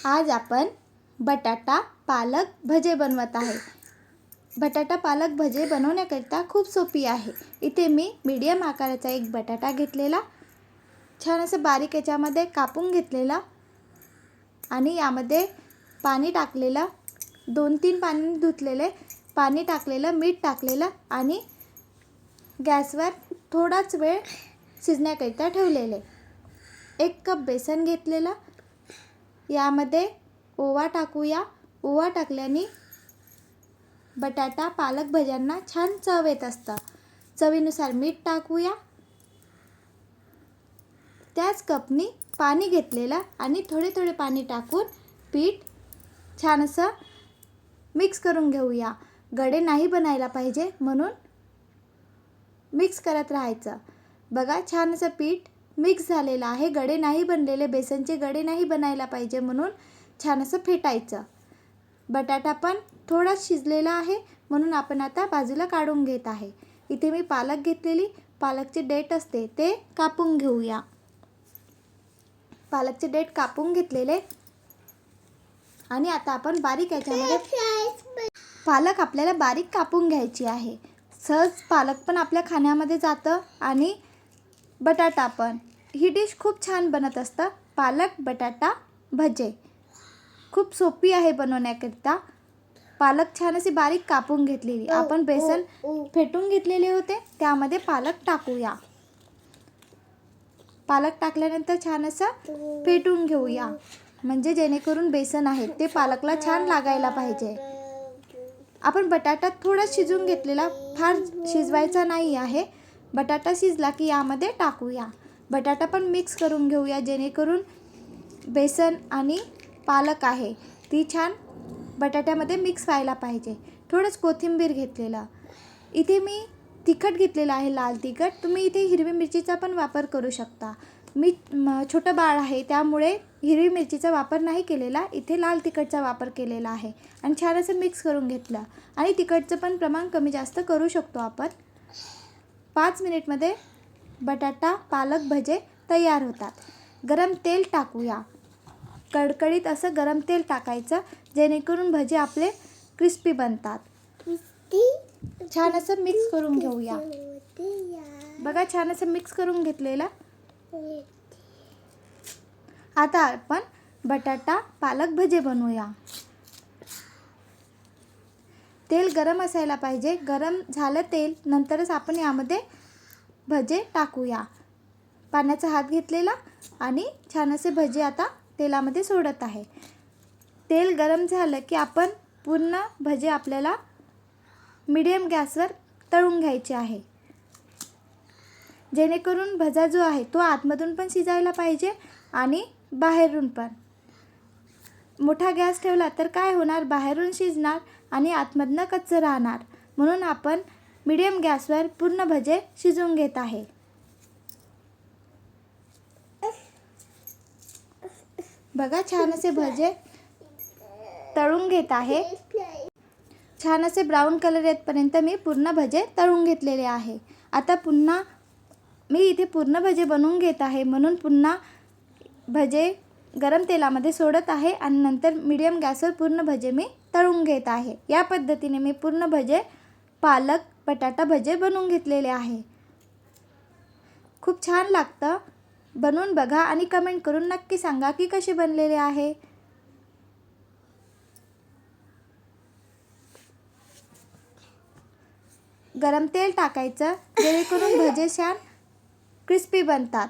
आज आपण बटाटा पालक भजे बनवत आहे। बटाटा पालक भजे बनवण्याकरिता खूप सोपी आहे। इथे मी मीडियम आकाराचा एक बटाटा घेतलेला, छान असं बारीक याच्यामध्ये कापून घेतलेला आणि यामध्ये पाणी टाकलेलं, 2-3 पाणी धुतलेले, पाणी टाकलेलं, मीठ टाकलेलं आणि गॅसवर थोडाच वेळ शिजण्याकरिता ठेवलेले। 1 कप बेसन घेतलेला, यामध्ये ओवा टाकूया। ओवा टाकल्याने बटाटा पालक भज्यांना छान चव येत असतं। चवीनुसार मीठ टाकूया। त्याच कपनी पाणी घेतलेलं आणि थोडे थोडे पाणी टाकून पीठ छान असं मिक्स करून घेऊया। गडे नाही बनायला पाहिजे म्हणून मिक्स करत राहायचं। बघा छान असं पीठ मिक्स झालेलं आहे। गडे नाही बनलेले, बेसनचे गडे नाही बनायला पाहिजे म्हणून छान असं फेटायचं। बटाटा पण थोडा शिजलेला आहे म्हणून आपण आता बाजूला काढून घेत आहे। इथे मी पालक घेतलेली, पालकचे देठ असते ते कापून घेऊया। पालकचे देठ कापून घेतलेले आणि आता आपण बारीक याच्यामध्ये पालक आपल्याला बारीक कापून घ्यायची आहे। सहज पालक पण आपल्या खाण्यामध्ये जातं आणि बटाटा पण। ही डिश खूप छान बनत असतं, पालक बटाटा भजे। खूप सोपी आहे बनवण्याकरिता। पालक छान अशी बारीक कापून घेतलेली, आपण बेसन फेटून घेतलेले होते त्यामध्ये पालक टाकूया। पालक टाकल्यानंतर छान असं फेटून घेऊया, म्हणजे जेणेकरून बेसन आहे ते पालकला छान लागायला पाहिजे। आपण बटाटा थोडा शिजून घेतलेला, फार शिजवायचा नाही आहे। बटाटा शिजला की यामध्ये टाकूया। बटाटा पण मिक्स करून घेऊया, जेणेकरून बेसन आणि पालक आहे ती छान बटाट्यामध्ये मिक्स व्हायला पाहिजे। थोडंच कोथिंबीर घेतलेलं, इथे मी तिखट घेतलेलं आहे, लाल तिखट। तुम्ही इथे हिरवी मिरचीचा पण वापर करू शकता। मी छोटं बाळ आहे त्यामुळे हिरवी मिरचीचा वापर नाही केलेला, इथे लाल तिखटचा वापर केलेला आहे। आणि छान असं मिक्स करून घेतलं आणि तिखटचं पण प्रमाण कमी जास्त करू शकतो आपण। 5 मिनिटमध्ये बटाटा पालक भजे तयार होतात। गरम तेल टाकूया, कडकडीत असं गरम तेल टाकायचं, जेणेकरून भजे आपले क्रिस्पी बनतात। छान असं मिक्स करून घेऊया। बघा छान असं मिक्स करून घेतलेलं। आता आपण बटाटा पालक भजे बनवूया। तेल गरम असायला पाहिजे। गरम झालं तेल नंतरच आपण यामध्ये भजे टाकूया। पाण्याचा हात घेतलेला आणि छान असे भजे आता तेलामध्ये सोडत आहे। तेल गरम झालं की आपण पूर्ण भजे आपल्याला मीडियम गॅसवर तळून घ्यायचे आहे, जेणेकरून भजा जो आहे तो आतमधून पण शिजायला पाहिजे आणि बाहेरून पण। मोठा गॅस ठेवला तर काय होणार, बाहेरून शिजणार आणि आतमधनं कच्चं राहणार, म्हणून आपण मीडियम गॅसवर पूर्ण भजे शिजवून घेत आहे। बघा छान असे भजे तळून घेत आहे। छान असे ब्राऊन कलर येतपर्यंत मी पूर्ण भजे तळून घेतलेले आहे। आता पुन्हा मी इथे पूर्ण भजे बनवून घेत आहे म्हणून पुन्हा भजे गरम तेलामध्ये सोडत आहे आणि नंतर मीडियम गॅसवर पूर्ण भजे मी तळून घेत आहे। या पद्धतीने मी पूर्ण भजे पालक बटाटा भजे बनवून घेतलेले आहे। खूप छान लागतं, बनवून बघा आणि कमेंट करून नक्की सांगा की कसे बनलेले आहे। गरम तेल टाकायचं, जेणेकरून भजे छान क्रिस्पी बनतात।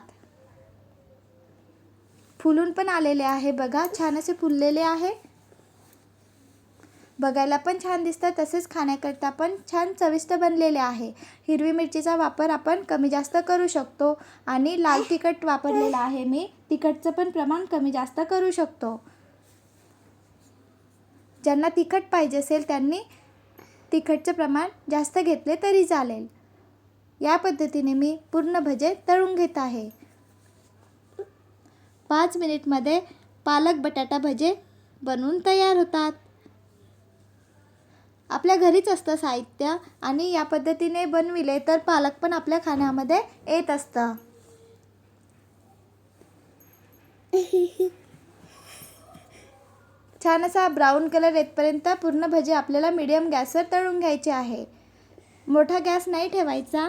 फुलून पण आलेले आहे, बघा छान असे फुललेले आहे। बघायला पण छान दिसतं, तसेच खाण्याकरता पण छान चविष्ट बनलेले आहे। हिरवी मिरचीचा वापर आपण कमी जास्त करू शकतो आणि लाल तिखट वापरलेलं आहे मी, तिखटचं पण प्रमाण कमी जास्त करू शकतो। ज्यांना तिखट पाहिजे असेल त्यांनी तिखटचं प्रमाण जास्त घेतले तरी चालेल। या पद्धतीने मी पूर्ण भजे तळून घेत आहे। 5 मिनिटमध्ये पालक बटाटा भजे बनवून तयार होतात। आपल्या घरीच असतं साहित्य आणि या पद्धतीने बनविले तर पालक पण आपल्या खाण्यामध्ये येत असतं। छान असा ब्राऊन कलर येतपर्यंत पूर्ण भजी आपल्याला मीडियम गॅसवर तळून घ्यायचे आहे. मोठा गॅस नाही ठेवायचा.